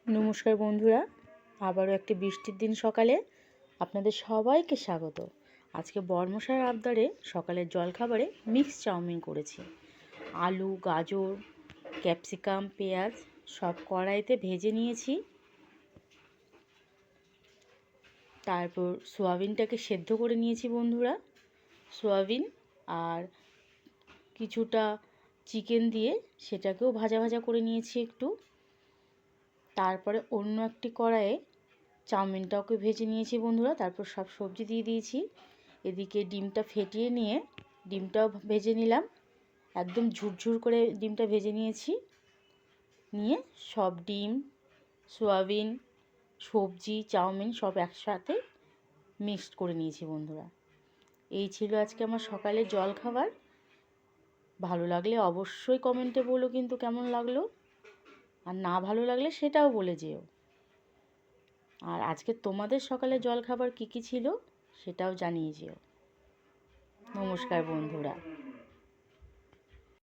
নমস্কার বন্ধুরা, আবারও একটি বৃষ্টির দিন সকালে আপনাদের সবাইকে স্বাগত। আজকে বর্মশার আবদারে সকালের জলখাবারে মিক্স চাউমিন করেছি। আলু, গাজর, ক্যাপসিকাম, পেঁয়াজ সব কড়াইতে ভেজে নিয়েছি। তারপর সোয়াবিনটাকে সেদ্ধ করে নিয়েছি বন্ধুরা। সোয়াবিন আর কিছুটা চিকেন দিয়ে সেটাকেও ভাজা ভাজা করে নিয়েছি একটু। তারপরে অন্য একটি কড়াইয়ে চাউমিনটাকে ভেজে নিয়েছি বন্ধুরা। তারপর সব সবজি দিয়ে দিয়েছি। এদিকে ডিমটা ফেটিয়ে নিয়ে ডিমটাও ভেজে নিলাম। একদম ঝুরঝুর করে ডিমটা ভেজে নিয়েছি। নিয়ে সব ডিম, সোয়াবিন, সবজি, চাউমিন সব একসাথে মিক্সড করে নিয়েছি বন্ধুরা। এই ছিল আজকে আমার সকালের জলখাবার। ভালো লাগলে অবশ্যই কমেন্টে বলো কিন্তু কেমন লাগলো, আর না ভালো লাগলে সেটাও বলে যেও। আর আজকে তোমাদের সকালে জলখাবার কী কী ছিল সেটাও জানিয়ে যেও। নমস্কার বন্ধুরা।